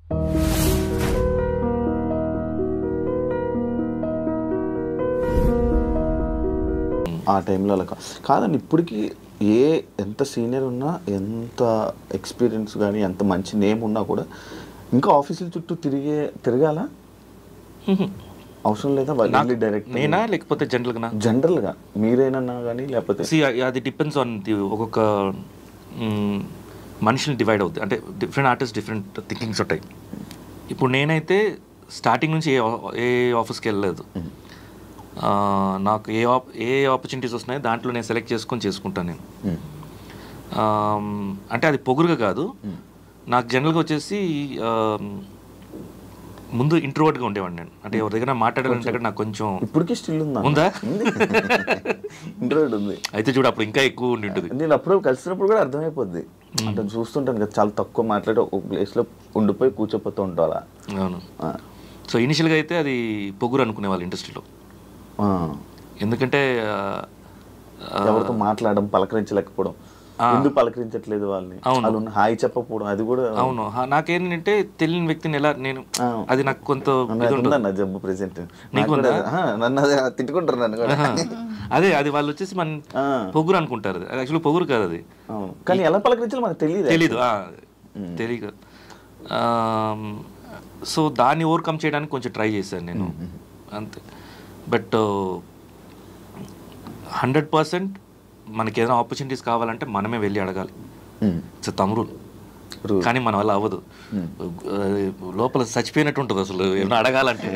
ఆ టైంలో అలా కాదండి. ఇప్పటికీ ఎంత సీనియర్ ఉన్నా, ఎంత ఎక్స్పీరియన్స్ కానీ, ఎంత మంచి నేమ్ ఉన్నా కూడా ఇంకా ఆఫీసుల చుట్టూ తిరగాల అవసరం లేదా? డైరెక్ట్ నేనా లేకపోతే జనరల్గా మీరేనన్నా కానీ లేకపోతే అది డిపెండ్స్ ఆన్ ఒక్కొక్క మనుషులు డివైడ్ అవుతుంది. అంటే డిఫరెంట్ ఆర్టిస్ట్ డిఫరెంట్ థింకింగ్స్ ఉంటాయి. ఇప్పుడు నేనైతే స్టార్టింగ్ నుంచి ఏ ఆఫీస్కి వెళ్ళలేదు. నాకు ఏ ఆపర్చునిటీస్ వస్తున్నాయో దాంట్లో నేను సెలెక్ట్ చేసుకుంటాను నేను. అంటే అది పొగురుగా కాదు. నాకు జనరల్గా వచ్చేసి ముందు ఇంట్రోవర్ట్గా ఉండేవాడిని నేను. అంటే ఎవరి దగ్గర మాట్లాడాలంటే నాకు కొంచెం ఇప్పటికీ స్టిల్ ఉందా ఇంట్రోవర్ట్ ఉంది. అయితే చూడు అప్పుడు ఇంకా ఎక్కువ ఉండి ఉంటుంది. నేను అప్పుడు కలిసినప్పుడు కూడా అర్థమైపోద్ది. అంటే చూస్తుంటాను కదా, చాలా తక్కువ మాట్లాడి ఒక ప్లేస్లో ఉండిపోయి కూర్చోపోతూ ఉంటారా. అవును. సో ఇనిషియల్గా అయితే అది పొగురు అనుకునే వాళ్ళు ఇండస్ట్రీలో. ఎందుకంటే ఎవరితో మాట్లాడడం, పలకరించలేకపోవడం, ఎందుకు పలకరించట్లేదు వాళ్ళని, అవును హాయ్ చెప్పకపోవడం, అది కూడా. అవును. నాకేంటంటే తెలియని వ్యక్తిని ఎలా నేను, అది నాకు కొంత జబ్బు ప్రెసెంట్ తిట్టుకుంటారు నన్ను. అదే అది వాళ్ళు వచ్చేసి మన పొగురు అనుకుంటారు. అది యాక్చువల్లీ పొగురు కాదు అది. కానీ ఎలా పలకరించాలో మనకు తెలియదు. సో దాన్ని ఓవర్కమ్ చేయడానికి కొంచెం ట్రై చేశాను నేను, అంతే. బట్ 100% మనకి ఏదైనా ఆపర్చునిటీస్ కావాలంటే మనమే వెళ్ళి అడగాలి. ఇట్స్ తమ్ముడు. కానీ మన వల్ల అవ్వదు. లోపల చచ్చిపోయినట్టు ఉంటుంది అసలు ఏమైనా అడగాలంటే.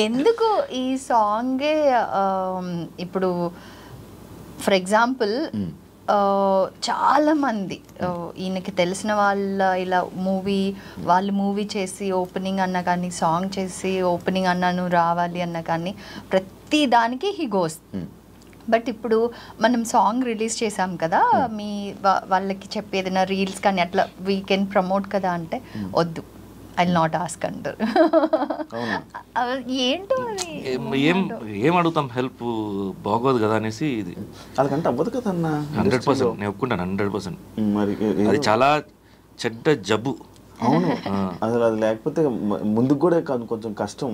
ఎందుకు ఈ సాంగే ఇప్పుడు ఫర్ ఎగ్జాంపుల్ చాలా మంది ఈయనకి తెలిసిన వాళ్ళ ఇలా వాళ్ళు మూవీ చేసి ఓపెనింగ్ అన్నా కానీ, సాంగ్ చేసి ఓపెనింగ్ అన్నాను రావాలి అన్నా కానీ, ప్రతి దానికి హీ గోస్. బట్ ఇప్పుడు మనం సాంగ్ రిలీజ్ చేసాం కదా, వాళ్ళకి చెప్పేదైనా రీల్స్ కానీ అట్లా వీ కెన్ ప్రమోట్ కదా అంటే వద్దు, ఐ విల్ నాట్ ఆస్క్ అంటారు. ఏంటో ఏం అడుగుతాం, హెల్ప్ బాగోదు కదా అనేసి. ఇది అలాగంటే అవ్వదు కదా అన్న. 100% నేను ఒప్పుకుంటాను. 100% అది చాలా చెడ్డ జబ్బు. అవును. అసలు అది లేకపోతే ముందుకు కూడా కొంచెం కష్టం,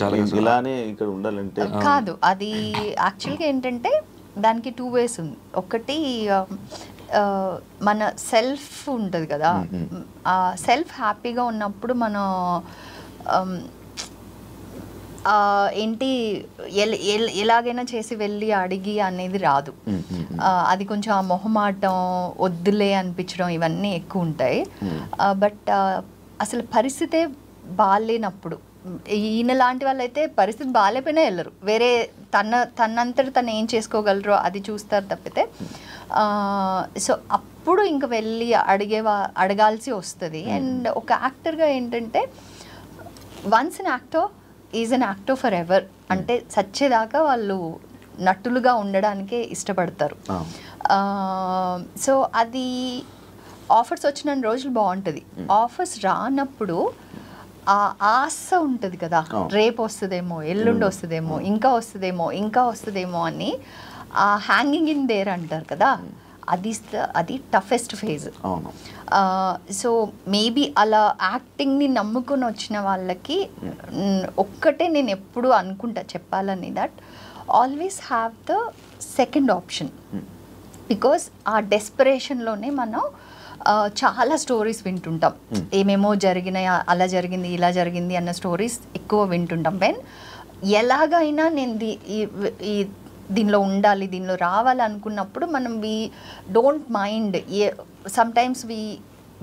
చాలా ఇలానే ఇక్కడ ఉండాలంటే కాదు. అది యాక్చువల్గా ఏంటంటే దానికి 2 ways ఉంది. ఒకటి మన సెల్ఫ్ ఉంటుంది కదా, సెల్ఫ్ హ్యాపీగా ఉన్నప్పుడు మనం ఏంటి ఎలాగైనా చేసి వెళ్ళి అడిగి అనేది రాదు. అది కొంచెం ఆ మొహమాటం, వద్దులే అనిపించడం ఇవన్నీ ఎక్కువ ఉంటాయి. బట్ అసలు పరిస్థితే బాగాలేనప్పుడు, ఈయన లాంటి వాళ్ళు అయితే పరిస్థితి బాగాలేకపోయినా వెళ్ళరు, వేరే తనంతట తను ఏం చేసుకోగలరో అది చూస్తారు తప్పితే. సో అప్పుడు ఇంక వెళ్ళి అడగాల్సి వస్తుంది. అండ్ ఒక యాక్టర్గా ఏంటంటే once an actor is an actor for ever. అంటే సచ్చేదాకా వాళ్ళు నటులుగా ఉండడానికే ఇష్టపడతారు. సో అది ఆఫర్స్ వచ్చిన రోజులు బాగుంటుంది. ఆఫర్స్ రానప్పుడు ఆ ఆశ ఉంటుంది కదా, రేపు వస్తుందేమో, ఎల్లుండి వస్తుందేమో, ఇంకా వస్తుందేమో అని ఆ హ్యాంగింగ్ ఇన్ దేర్ అంటారు కదా, అది టఫెస్ట్ ఫేజ్. సో మేబీ అలా యాక్టింగ్ని నమ్ముకొని వచ్చిన వాళ్ళకి ఒక్కటే నేను ఎప్పుడు అనుకుంటా చెప్పాలని, that always have the second option. Because ఆ డెస్పరేషన్లోనే మనం చాలా స్టోరీస్ వింటుంటాం, ఏమేమో జరిగినాయి, అలా జరిగింది, ఇలా జరిగింది అన్న స్టోరీస్ ఎక్కువ వింటుంటాం. వెన్ ఎలాగైనా నేను దీనిలో ఉండాలి, దీనిలో రావాలి అనుకున్నప్పుడు మనం we don't mind, sometimes we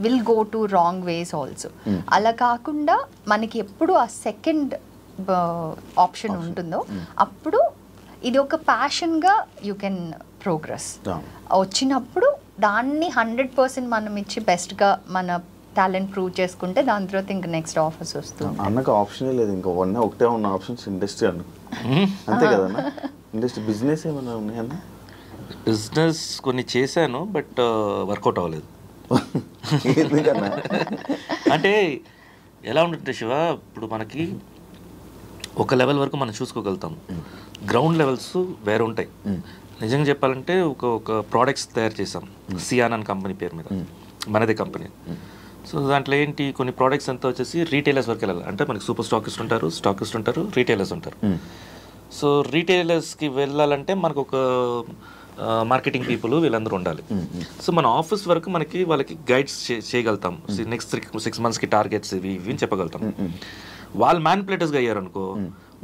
will go to wrong ways also. అలా కాకుండా మనకి ఎప్పుడు ఆ సెకండ్ ఆప్షన్ ఉంటుందో అప్పుడు ఇది ఒక ప్యాషన్గా యూ కెన్ ప్రోగ్రెస్. వచ్చినప్పుడు దాన్ని 100% మనం ఇచ్చి బెస్ట్గా మన టాలెంట్ ప్రూవ్ చేసుకుంటే దాని తర్వాత ఇంకా నెక్స్ట్ ఆఫర్స్ వస్తుంది. అన్నకు ఆప్షనే లేదు, ఇంకా ఒకటే ఉన్న ఆప్షన్స్ ఇండస్ట్రీ అన్న, అంతే కదన్నా. ఇండస్ట్రీ బిజినెస్ ఏమైనా ఉన్నాయన్న? బిజినెస్ కొన్ని చేశాను, బట్ వర్కౌట్ అవ్వలేదు. అంటే ఎలా ఉంటుంది శివ, ఇప్పుడు మనకి ఒక లెవెల్ వరకు మనం చూసుకోగలుగుతాం, గ్రౌండ్ లెవెల్స్ వేరే ఉంటాయి. నిజంగా చెప్పాలంటే ఒక ప్రోడక్ట్స్ తయారు చేసాం సియాన్ అని కంపెనీ పేరు మీద, మనదే కంపెనీ. సో దాంట్లో ఏంటి కొన్ని ప్రోడక్ట్స్ అంతా వచ్చేసి రీటైలర్స్ వరకు వెళ్ళాలి. అంటే మనకి సూపర్ స్టాకిస్ట్ ఉంటారు, రీటైలర్స్ ఉంటారు. సో రీటైలర్స్కి వెళ్ళాలంటే మనకు ఒక మార్కెటింగ్ పీపుల్ వీళ్ళందరూ ఉండాలి. సో మన ఆఫీస్ వరకు వాళ్ళకి గైడ్స్ చేయగలుగుతాం. నెక్స్ట్ 6 monthsకి టార్గెట్స్ ఇవి అని చెప్పగలుగుతాం. వాళ్ళు మ్యానిపులేటర్స్గా అయ్యారనుకో,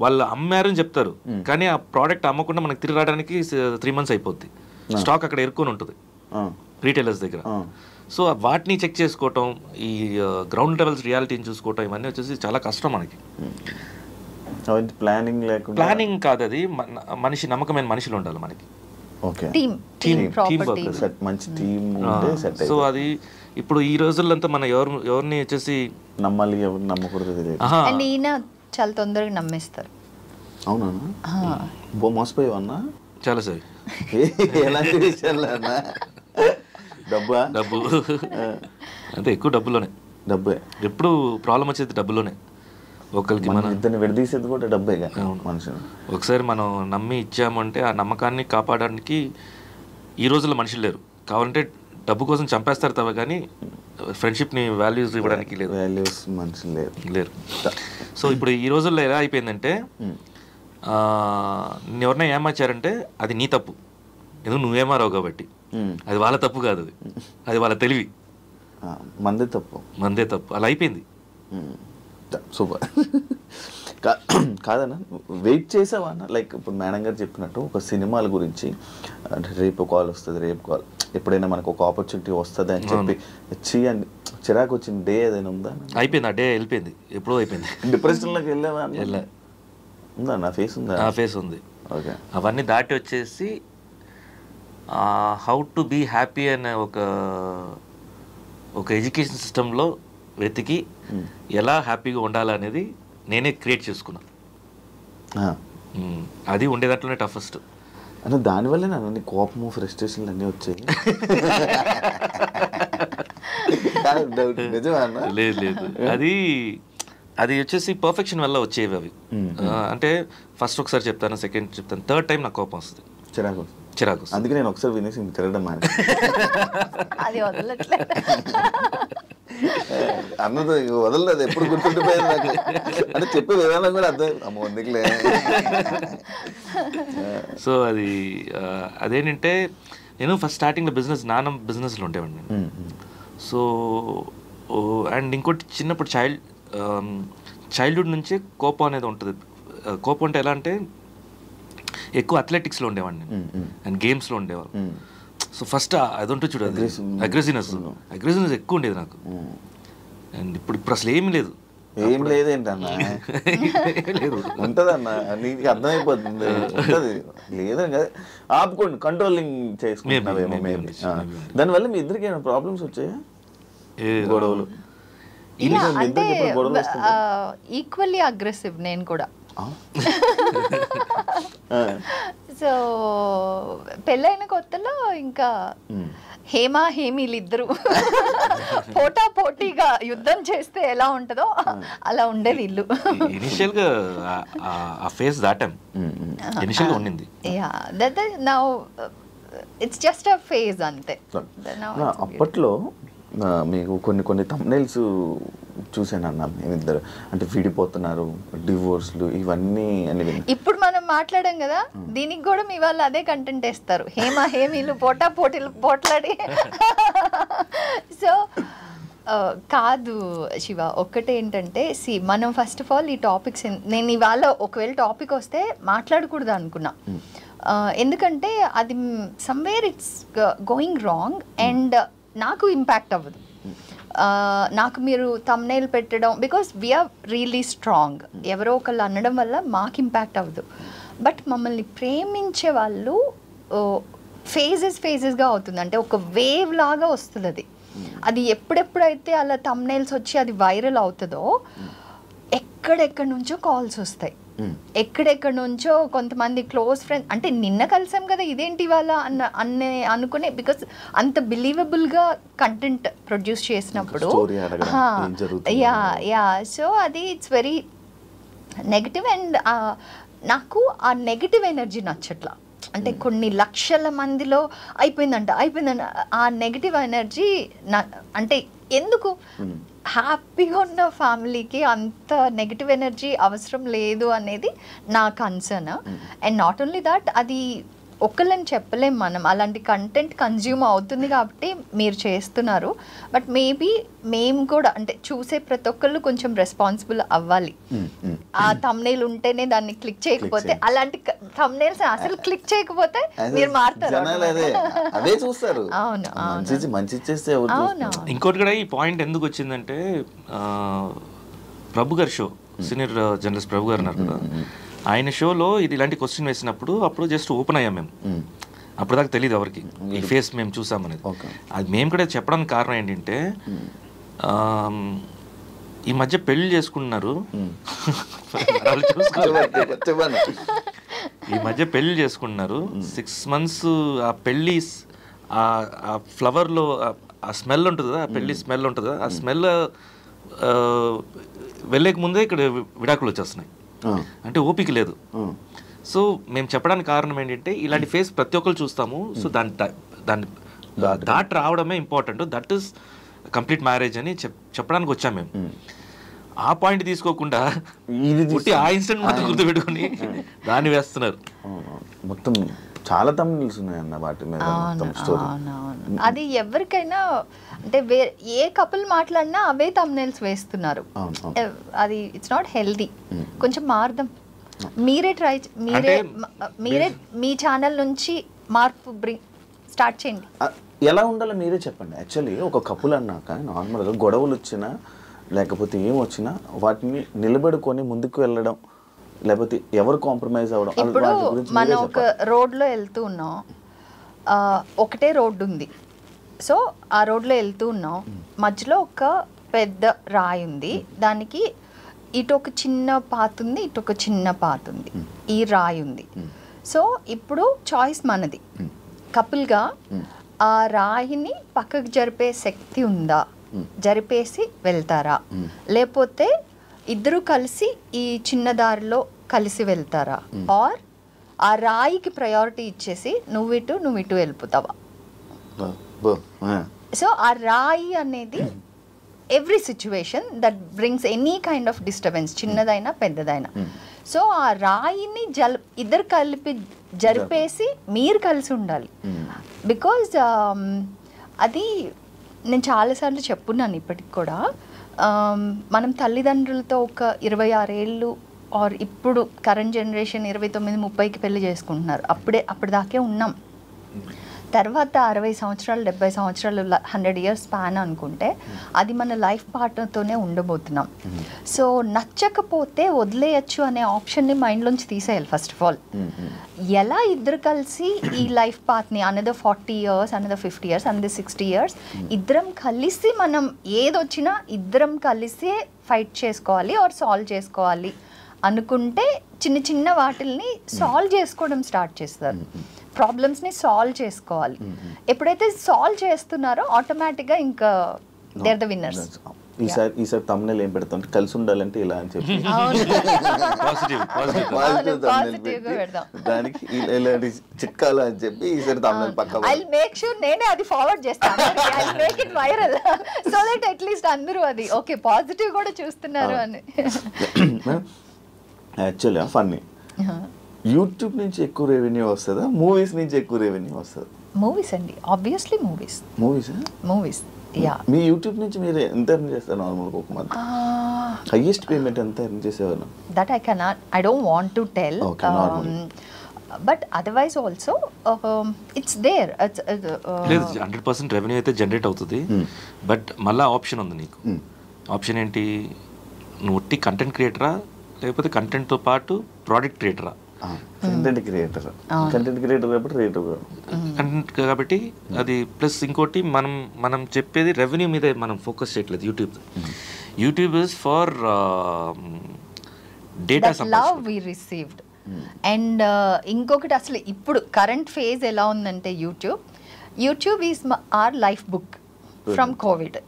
వాళ్ళు అమ్మారని చెప్తారు కానీ ఆ ప్రోడక్ట్ అమ్మకుండా మనకి తిరిగి రావడానికి 3 months అయిపోద్ది. స్టాక్ అక్కడ ఎరుకొని ఉంటుంది రీటైలర్స్ దగ్గర. సో వాటిని చెక్ చేసుకోవటం, ఈ గ్రౌండ్ లెవెల్స్ రియాలిటీని చూసుకోవటం, ఇవన్నీ వచ్చేసి చాలా కష్టం మనకి. ప్లానింగ్ కాదు అది, నమ్మకమైన మనుషులు ఉండాలి మనకి. సో అది ఇప్పుడు ఈ రోజులంతా మనం ఎవరిని వచ్చేసి నమ్మాలి, ఎవరు నమ్మకూడదు తెలియదు. ఈయన చాలా తొందరగా నమ్మేస్తారు. అవునా? మోసపోయావన్నా చాలా సార్. ఎలాంటి విషయాలు అన్నా? డబ్బు అంటే ఎక్కువ డబ్బే. ఎప్పుడు ప్రాబ్లం వచ్చేది డబ్బులోనే. ఒకరికి మనం ఇద్దరిని విడదీసేది కూడా డబ్బే మనుషులు. ఒకసారి మనం నమ్మి ఇచ్చామంటే ఆ నమ్మకాన్ని కాపాడడానికి ఈ రోజుల్లో మనుషులు లేరు. కావాలంటే డబ్బు కోసం చంపేస్తారు తప్ప కానీ ఫ్రెండ్షిప్ని వాల్యూస్ ఇవ్వడానికి మనుషులు లేరు. సో ఇప్పుడు ఈ రోజుల్లో ఎలా అయిపోయిందంటే, ఎవరైనా ఏమార్చారంటే అది నీ తప్పు, ఎందుకు నువ్వేమారావు కాబట్టి. అది వాళ్ళ తప్పు కాదు, అది వాళ్ళ తెలివి. మందే తప్పు అలా అయిపోయింది. సూపర్. కాదన్నా, వెయిట్ చేసావా అన్న? లైక్ ఇప్పుడు మేడం గారు చెప్పినట్టు ఒక సినిమాల గురించి అంటే రేపు కాల్ వస్తుంది, రేపు కాల్ ఎప్పుడైనా మనకు ఒక ఆపర్చునిటీ వస్తుంది అని చెప్పి చిరాకు వచ్చిన డే ఏదైనా ఉందా? అయిపోయింది, ఆ డే వెళ్ళిపోయింది, ఎప్పుడో అయిపోయింది. డిప్రెషన్లోకి వెళ్ళావా? ఉందా? నా ఫేస్ ఉందా? నా ఫేస్ ఉంది. ఓకే. అవన్నీ దాటి వచ్చేసి హౌ టు బీ హ్యాపీ అనే ఒక ఎడ్యుకేషన్ సిస్టంలో వెతికి ఎలా హ్యాపీగా ఉండాలనేది నేనే క్రియేట్ చేసుకున్నా. అది ఉండే దాంట్లోనే టఫెస్ట్. అంటే దానివల్లే నన్ను కోపము, ఫ్రస్ట్రేషన్లు అన్నీ వచ్చాయి. లేదు, అది వచ్చేసి పర్ఫెక్షన్ వల్ల వచ్చేవి అవి. అంటే ఫస్ట్ ఒకసారి చెప్తాను, సెకండ్ చెప్తాను, థర్డ్ టైం నాకు కోపం వస్తుంది, చిరాకు. అందుకే నేను ఒకసారి వినేసి తిరగడం అది వదలట్లేదు. అన్నది వదలలేదు, ఎప్పుడు గుర్తుండిపోయింది నాకు. అంటే చెప్పే విధానం కూడా అర్థం అమ్మ ఎందుకులే. సో అదేంటంటే నేను ఫస్ట్ స్టార్టింగ్లో నాన్న బిజినెస్లో ఉండేవాడిని. సో అండ్ ఇంకోటి చిన్నప్పుడు చైల్డ్హుడ్ నుంచే కోపం అనేది ఉంటుంది. కోపం అంటే ఎలా అంటే ఎక్కువ అథ్లెటిక్స్లో ఉండేవాడిని అండ్ గేమ్స్లో ఉండేవాళ్ళు. సో ఫస్ట్ అది ఉంటుంది చూడు, అగ్రెసివ్నెస్ ఎక్కువ ఉండేది నాకు. అండ్ ఇప్పుడు అసలు ఏమీ లేదు. ఏం లేదేంటన్నా? ఉంటదన్నా, నీకు అర్థమైపోతుంది. ఉంటది లేదని కదా, ఆపుకోండి, కంట్రోలింగ్ చేసుకుంటున్నావేమో మేబీ. దానివల్ల మీ ఇద్దరికి ఏమైనా ప్రాబ్లమ్స్ వచ్చాయా? గొడవలు? అంటే ఈక్వల్లీ అగ్రెసివ్ నేను కూడా. సో పెళ్ళైన కొత్తలో ఇంకా హేమీలిద్దరు పోటాపోటీగా యుద్ధం చేస్తే ఎలా ఉంటుందో అలా ఉండేది ఇల్లు. ఇనిషియల్ గా ఆ ఫేజ్ దాటాం, ఇనిషియల్ గా ఉండింది. Yeah that now it's just a phase అంతే. అప్పట్లో మీకు కొన్ని థంబ్నెయిల్స్ చూసానన్నా మేమిద్దరు, అంటే విడిపోతున్నారు, డివోర్స్లు, ఇవన్నీ అని. ఇప్పుడు మనం మాట్లాడాం కదా, దీనికి కూడా మీ వాళ్ళు అదే కంటెంట్ వేస్తారు, హేమీలు పోట్లాడి. సో కాదు శివ, ఒక్కటేంటంటే మనం ఫస్ట్ ఆఫ్ ఆల్ ఈ టాపిక్స్ నేను ఇవాళ ఒకవేళ టాపిక్ వస్తే మాట్లాడకూడదు అనుకున్నా. ఎందుకంటే అది somewhere it's going wrong and నాకు ఇంపాక్ట్ అవ్వదు. నాకు మీరు థంబ్నెయిల్ పెట్టడం, బికాస్ వీఆర్ రియలీ స్ట్రాంగ్, ఎవరో ఒకళ్ళు అనడం వల్ల మాకు ఇంపాక్ట్ అవ్వదు. బట్ మమ్మల్ని ప్రేమించే వాళ్ళు ఫేజెస్గా అవుతుంది, అంటే ఒక వేవ్ లాగా వస్తుంది. అది ఎప్పుడెప్పుడైతే అలా థంబ్నెయిల్స్ వచ్చి అది వైరల్ అవుతుందో ఎక్కడెక్కడి నుంచో కాల్స్ వస్తాయి, ఎక్కడెక్కడి నుంచో కొంతమంది క్లోజ్ ఫ్రెండ్స్, అంటే నిన్న కలిసాం కదా ఇదేంటి ఇవాళ అనుకునే, బికాస్ అంత బిలీవబుల్గా కంటెంట్ ప్రొడ్యూస్ చేసినప్పుడు. సో అది ఇట్స్ వెరీ నెగిటివ్. అండ్ నాకు ఆ నెగిటివ్ ఎనర్జీ నచ్చట్లా. అంటే కొన్ని లక్షల మందిలో అయిపోయిందంట ఆ నెగిటివ్ ఎనర్జీ అంటే ఎందుకు హ్యాపీగా ఉన్న ఫ్యామిలీకి అంత నెగిటివ్ ఎనర్జీ అవసరం లేదు అనేది నా concern. And not only that, అది ఒక్కళ్ళని చెప్పలేం మనం, అలాంటి కంటెంట్ కన్జ్యూమ్ అవుతుంది కాబట్టి మీరు చేస్తున్నారు. బట్ మేబీ మేము కూడా అంటే చూసే ప్రతి ఒక్కళ్ళు కొంచెం రెస్పాన్సిబుల్ అవ్వాలి. ఆ థంబ్నెయిల్ ఉంటేనే దాన్ని క్లిక్ చేయకపోతే, అలాంటి థంబ్నెయిల్స్ అసలు క్లిక్ చేయకపోతే మీరు మారుతారు. అదే చూస్తారు. అవును, మంచి చేస్తే ఇంకోటి కూడా ఈ పాయింట్ ఎందుకు వచ్చిందంటే ప్రభు గారి షో, సీనియర్ జర్నలిస్ట్ ప్రభు గారు ఉన్నారు కదా, ఆయన షోలో ఇది ఇలాంటి క్వశ్చన్ వేసినప్పుడు అప్పుడు జస్ట్ ఓపెన్ అయ్యాం మేము. అప్పుడు దాకా తెలియదు ఎవరికి ఈ ఫేస్ మేము చూసామనేది. అది మేము కూడా చెప్పడానికి కారణం ఏంటంటే ఈ మధ్య పెళ్లి చేసుకుంటున్నారు, ఈ మధ్య పెళ్లి చేసుకుంటున్నారు, 6 months ఆ పెళ్ళి ఆ ఫ్లవర్లో ఆ స్మెల్ ఉంటుంది కదా, ఆ పెళ్ళి స్మెల్ ఉంటుంది కదా, ఆ స్మెల్ వెళ్ళేక ముందే ఇక్కడ విడాకులు వచ్చేస్తున్నాయి. అంటే ఓపిక లేదు. సో మేము చెప్పడానికి కారణం ఏంటంటే ఇలాంటి ఫేస్ ప్రతి ఒక్కరు చూస్తాము. సో దాన్ని దాట్ రావడమే important. That is complete marriage అని చెప్పడానికి వచ్చాము మేము. ఆ పాయింట్ తీసుకోకుండా ఆ ఇన్సిడెంట్ మొత్తం గుర్తుపెట్టుకుని దాన్ని వేస్తున్నారు. మొత్తం చాలా తమిళస్ ఉన్నాయన్న వాటి మీద. అది ఎవరికైనా అంటే ఏ కపుల్ మాట్లాడినా అవే థంబ్నెయిల్స్ వేస్తున్నారు. అది ఇట్స్ నాట్ హెల్దీ. కొంచెం మారుదాం. మీరే మీ ఛానల్ నుంచి మార్పు స్టార్ట్ చేయండి. ఎలా ఉండాలో మీరే చెప్పండి. యాక్చువల్లీ ఒక కపుల్ అన్నాక నార్మల్గా గొడవలు వచ్చినా లేకపోతే ఏం వచ్చినా వాటిని నిలబెడుకొని ముందుకు వెళ్ళడం, లేకపోతే ఎవరు కాంప్రమైజ్ అవ్వడం. ఇప్పుడు మనం ఒక రోడ్లో వెళ్తూ ఉన్నాం, ఒకటే రోడ్డు ఉంది. సో ఆ రోడ్లో వెళ్తూ ఉన్నాం, మధ్యలో ఒక పెద్ద రాయి ఉంది, దానికి ఇటు ఒక చిన్న పాత్ ఉంది, ఇటు ఒక చిన్న పాత్ ఉంది, ఈ రాయి ఉంది. సో ఇప్పుడు చాయిస్ మనది. కపుల్గా ఆ రాయిని పక్కకు జరిపే శక్తి ఉందా, జరిపేసి వెళ్తారా, లేకపోతే ఇద్దరు కలిసి ఈ చిన్న దారిలో కలిసి వెళ్తారా, ఆర్ ఆ రాయికి ప్రయారిటీ ఇచ్చేసి నువ్వు ఇటు వెళ్ళిపోతావా. సో ఆ రాయి అనేది every situation that brings any kind of disturbance, చిన్నదైనా పెద్దదైనా. సో ఆ రాయిని ఇద్దరు కలిపి జరిపేసి మీరు కలిసి ఉండాలి. బికాజ్ అది నేను చాలాసార్లు చెప్పున్నాను ఇప్పటికి కూడా. మనం తల్లిదండ్రులతో ఒక 26 ఏళ్ళు ఆర్ ఇప్పుడు కరెంట్ జనరేషన్ 29-30కి పెళ్లి చేసుకుంటున్నారు. అప్పటిదాకే ఉన్నాం. తర్వాత 60 సంవత్సరాలు 70 సంవత్సరాలు 100 years స్పాన్ అనుకుంటే అది మన లైఫ్ పార్ట్నర్తోనే ఉండబోతున్నాం. సో నచ్చకపోతే వదిలేయచ్చు అనే ఆప్షన్ని మైండ్లోంచి తీసేయాలి ఫస్ట్ ఆఫ్ ఆల్. ఎలా ఇద్దరు కలిసి ఈ లైఫ్ పాత్ని another 40 years, another 50 years, another 60 years ఇద్దరం కలిసి మనం ఏదొచ్చినా ఇద్దరం కలిసే ఫైట్ చేసుకోవాలి ఆర్ సాల్వ్ చేసుకోవాలి అనుకుంటే చిన్న చిన్న వాటిల్ని సాల్వ్ చేసుకోవడం స్టార్ట్ చేస్తారు. ప్రాబ్లమ్స్ని సాల్వ్ చేసుకోవాలి. ఎప్పుడైతే సాల్వ్ చేస్తున్నారో ఆటోమేటిక్గా ఇంకా దే ఆర్ ద విన్నర్స్. ఈసారి తమ్ముళ్ళు ఏం పెడతాం, కలిసి ఉండాలంటే ఇలా అని చెప్పి దానికి ఇలాంటి చిట్కాలు అని చెప్పి ఈసారి తమ్ముళ్ళు పక్క ఐ విల్ మేక్ ష్యూర్ నేనే అది ఫార్వర్డ్ చేస్తాను. I will make it viral so that at least అందరూ అది ఓకే పాజిటివ్ కూడా చూస్తున్నారు అని. యాక్చువల్లీ ఫన్నీ యూట్యూబ్ నుంచి ఎక్కువ రెవెన్యూ వస్తుందా, మూవీస్ నుంచి ఎక్కువ రెవెన్యూ వస్తుందా? మూవీస్ అండి, ఆబ్వియస్లీ మూవీస్. యా, మీ యూట్యూబ్ నుంచి మీరు ఎంత ఎర్న్ చేస్తారు నార్మల్గా ఒక మంత్? హైయెస్ట్ పేమెంట్ ఎంత ఎర్న్ చేసేవాళ్ళు? That I don't want to tell, but otherwise also it's there. లేదు 100% రెవెన్యూ అయితే జనరేట్ అవుతుంది. బట్ మళ్ళీ ఆప్షన్ ఉంది నీకు. ఆప్షన్ ఏంటి? నువ్వు ఒట్టి కంటెంట్ క్రియేటరా లేకపోతే కంటెంట్తో పాటు ప్రోడక్ట్ క్రియేటరా? కంటెంట్ క్రియేటర్ కాబట్టి రేటు కంటెంట్ కాబట్టి అది ప్లస్ ఇంకోటి మనం చెప్పేది రెవెన్యూ మీద మనం ఫోకస్ చేయట్లేదు. YouTube is for data love we received. And ఇంకొకటి అసలు ఇప్పుడు కరెంట్ ఫేజ్ ఎలా ఉందంటే YouTube is our life book from COVID.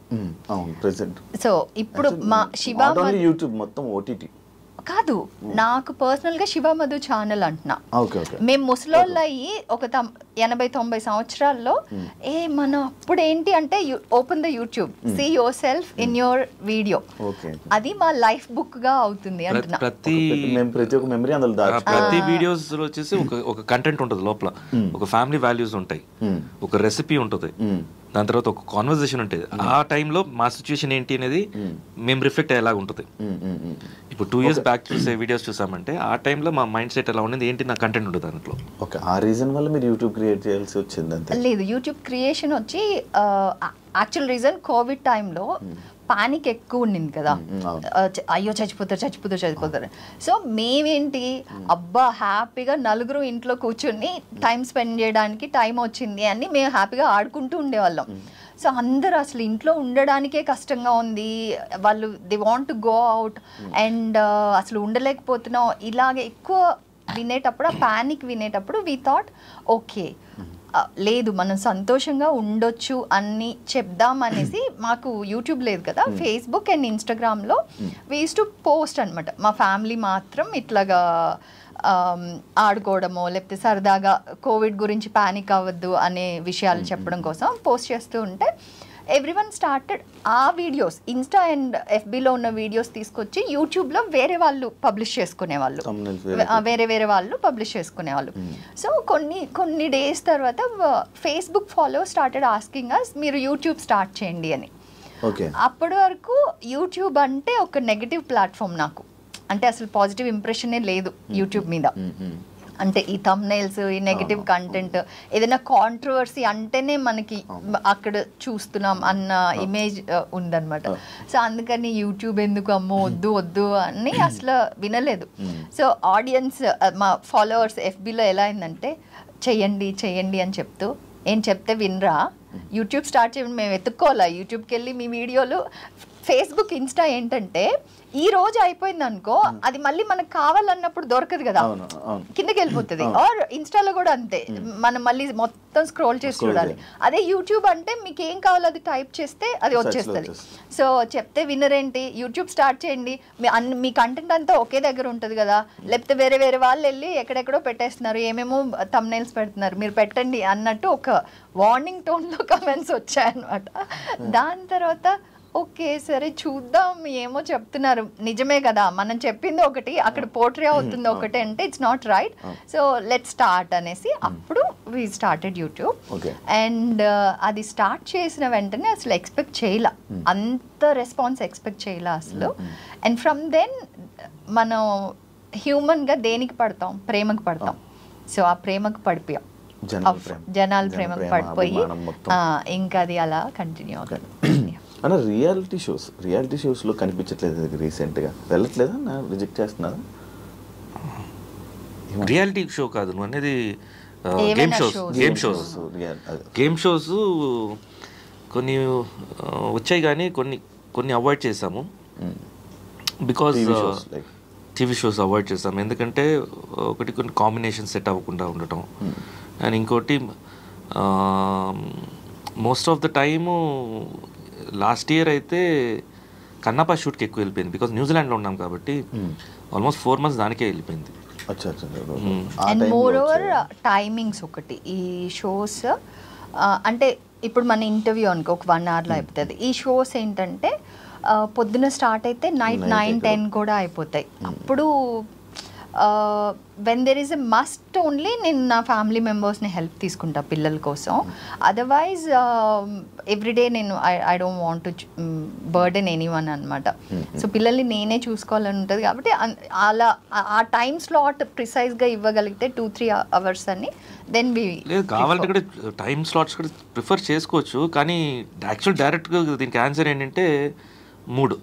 So ఇప్పుడు మా శివ యూట్యూబ్ మొత్తం ఓటీటీ కాదు, నాకు పర్సనల్గా శివ మధు ఛానల్ అంటున్నా. మేము ముసలోళ్ళు అయ్యి ఒక 80-90 సంవత్సరాల్లో మన అప్పుడు ఏంటి అంటే open the YouTube, see your self in your video, అది మా లైఫ్ బుక్ గా అవుతుంది అంటున్నా. ప్రతి వీడియోస్ లో వచ్చేసి ఒక కంటెంట్ ఉంటుంది లోపల, ఒక ఫ్యామిలీ వాల్యూస్ ఉంటాయి, ఒక రెసిపీ ఉంటుంది, దాని తర్వాత ఒక కాన్వర్సేషన్ ఉంటుంది. ఆ టైంలో మా సిచ్యువేషన్ ఏంటి అనేది మేము రిఫ్లెక్ట్ అయ్యేలాగా ఉంటుంది. ఇప్పుడు 2 years బ్యాక్ చూసే వీడియోస్ చూసామంటే ఆ టైంలో మా మైండ్ సెట్ ఎలా ఉండేది ఏంటి, నా కంటెంట్ ఉంటుంది దాంట్లో. ఓకే, ఆ రీజన్ వల్ల మీరు యూట్యూబ్ క్రియేట్ చేయాల్సి వచ్చింది అంతే? లేదు, యూట్యూబ్ క్రియేషన్ వచ్చి యాక్చువల్ రీజన్ కోవిడ్ టైంలో పానిక్ ఎక్కువ ఉండింది కదా, అయ్యో చచ్చిపోతారు. సో మేమేంటి, అబ్బా హ్యాపీగా నలుగురు ఇంట్లో కూర్చుని టైం స్పెండ్ చేయడానికి టైం వచ్చింది అని మేము హ్యాపీగా ఆడుకుంటూ ఉండేవాళ్ళం. సో అందరూ అసలు ఇంట్లో ఉండడానికే కష్టంగా ఉంది, వాళ్ళు they want to go out and అసలు ఉండలేకపోతున్నాం. ఇలాగే ఎక్కువ వినేటప్పుడు, ఆ ప్యానిక్ వినేటప్పుడు వీ థాట్ ఓకే లేదు మనం సంతోషంగా ఉండొచ్చు అని చెప్దాం అనేసి, మాకు యూట్యూబ్ లేదు కదా, ఫేస్బుక్ అండ్ ఇన్స్టాగ్రామ్లో వీ యూస్ టు పోస్ట్ అనమాట. మా ఫ్యామిలీ మాత్రం ఇట్లాగా ఆడుకోవడమో లేకపోతే సరదాగా కోవిడ్ గురించి ప్యానిక్ అవ్వద్దు అనే విషయాలు చెప్పడం కోసం పోస్ట్ చేస్తూ ఉంటే ఎవ్రీవన్ స్టార్టెడ్ ఆ వీడియోస్, ఇన్స్టా అండ్ ఎఫ్బీలో ఉన్న వీడియోస్ తీసుకొచ్చి యూట్యూబ్లో వేరే వాళ్ళు పబ్లిష్ చేసుకునేవాళ్ళు, వేరే వాళ్ళు పబ్లిష్ చేసుకునేవాళ్ళు. సో కొన్ని డేస్ తర్వాత Facebook follow started asking us మీరు యూట్యూబ్ స్టార్ట్ చేయండి అని. అప్పటి వరకు యూట్యూబ్ అంటే ఒక నెగటివ్ ప్లాట్ఫామ్ నాకు, అంటే అసలు పాజిటివ్ ఇంప్రెషనే లేదు యూట్యూబ్ మీద. అంటే ఈ థంబ్నైల్స్, ఈ నెగటివ్ కంటెంట్, ఏదైనా కాంట్రవర్సీ అంటేనే మనకి అక్కడ చూస్తున్నాం అన్న ఇమేజ్ ఉందన్నమాట. సో అందుకని యూట్యూబ్ ఎందుకు అమ్మో వద్దు అని అసలు వినలేదు. సో ఆడియన్స్, మా ఫాలోవర్స్ ఎఫ్బీలో ఎలా అయిందంటే చెయ్యండి అని చెప్తూ, ఏం చెప్తే వినరా, యూట్యూబ్ స్టార్ట్ చేయండి, మేము వెతుక్కోవాలా యూట్యూబ్కి వెళ్ళి మీ వీడియోలు. ఫేస్బుక్, ఇన్స్టా ఏంటంటే ఈ రోజు అయిపోయింది అనుకో, అది మళ్ళీ మనకు కావాలన్నప్పుడు దొరకదు కదా, కిందకి వెళ్ళిపోతుంది. ఆర్ ఇన్స్టాలో కూడా అంతే, మనం మళ్ళీ మొత్తం స్క్రోల్ చేసి చూడాలి. అదే యూట్యూబ్ అంటే మీకు ఏం కావాలో అది టైప్ చేస్తే అది వచ్చేస్తుంది. సో చెప్తే వినరేంటి, యూట్యూబ్ స్టార్ట్ చేయండి, మీ కంటెంట్ అంతా ఒకే దగ్గర ఉంటుంది కదా, లేకపోతే వేరే వాళ్ళు వెళ్ళి ఎక్కడెక్కడో పెట్టేస్తున్నారు, ఏమేమో థంబ్నైల్స్ పెడుతున్నారు, మీరు పెట్టండి అన్నట్టు ఒక వార్నింగ్ టోన్లో కమెంట్స్ వచ్చాయన్నమాట. దాని తర్వాత ఓకే సరే చూద్దాం, ఏమో చెప్తున్నారు నిజమే కదా, మనం చెప్పింది ఒకటి అక్కడ పోర్ట్రే అవుతుంది ఒకటి అంటే it's not right, so let start అనేసి అప్పుడు వీ స్టార్టెడ్ యూట్యూబ్. అండ్ అది స్టార్ట్ చేసిన వెంటనే అసలు ఎక్స్పెక్ట్ చేయలే, అంత రెస్పాన్స్ ఎక్స్పెక్ట్ చేయలే అసలు. అండ్ ఫ్రమ్ దెన్ మనం హ్యూమన్గా దేనికి పడతాం, ప్రేమకు పడతాం. సో ఆ ప్రేమకు పడిపోయాం, జనాల ప్రేమకు పడిపోయి ఇంకా అది అలా కంటిన్యూ అవుతుంది. అన్న రియాలిటీ షోస్లో కనిపించట్లేదు రీసెంట్గా, వెళ్ళట్లేదా, రిజెక్ట్ చేస్తున్నారా? రియాలిటీ షో కాదు నువ్వు అనేది, గేమ్ షోస్ కొన్ని వచ్చాయి కానీ కొన్ని అవాయిడ్ చేసాము. బికాజ్ టీవీ షోస్ అవాయిడ్ చేసాము, ఎందుకంటే ఒకటి కొన్ని కాంబినేషన్ సెట్ అవ్వకుండా ఉండటం, అండ్ ఇంకోటి most of the time last year అయితే కన్నప్ప షూట్కి ఎక్కువ వెళ్ళిపోయింది, బికాజ్ న్యూజిలాండ్లో ఉన్నాం కాబట్టి ఆల్మోస్ట్ 4 months దానికే వెళ్ళిపోయింది. అండ్ మోర్ ఓవర్ టైమింగ్స్ ఒకటి, ఈ షోస్ అంటే ఇప్పుడు మన ఇంటర్వ్యూ అనుకో ఒక 1 hourలో అయిపోతుంది, ఈ షోస్ ఏంటంటే పొద్దున స్టార్ట్ అయితే నైట్ 9-10 కూడా అయిపోతాయి. అప్పుడు when there is a must only నేను నా ఫ్యామిలీ మెంబర్స్ని హెల్ప్ తీసుకుంటా పిల్లల కోసం, అదర్వైజ్ ఎవ్రీడే నేను I don't want to burden anyone అనమాట. సో పిల్లల్ని నేనే చూసుకోవాలని ఉంటుంది కాబట్టి అలా ఆ టైం స్లాట్ ప్రిసైజ్గా ఇవ్వగలిగితే 2-3 hours అని దెన్ వి కావాలంటే కూడా టైం స్లాట్స్ కూడా ప్రిఫర్ చేసుకోవచ్చు. కానీ యాక్చువల్ డైరెక్ట్గా దీనికి ఆన్సర్ ఏంటంటే మూడు,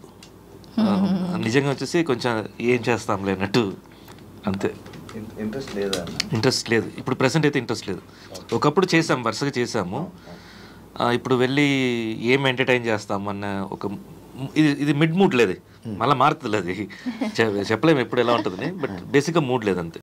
నిజంగా వచ్చేసి కొంచెం ఏం చేస్తాంలే అన్నట్టు అంతే. ఇంట్రెస్ట్ లేదు ఇప్పుడు ప్రెసెంట్ అయితే, ఇంట్రెస్ట్ లేదు. ఒకప్పుడు చేసాము, వరుసగా చేసాము, ఇప్పుడు వెళ్ళి ఏం ఎంటర్టైన్ చేస్తామన్న ఒక ఇది మిడ్ మూడ్ లేదు, మళ్ళీ మారుతుంది, అది చెప్పలేము ఎప్పుడు ఎలా ఉంటుంది, బట్ బేసిక్గా మూడ్ లేదు అంతే.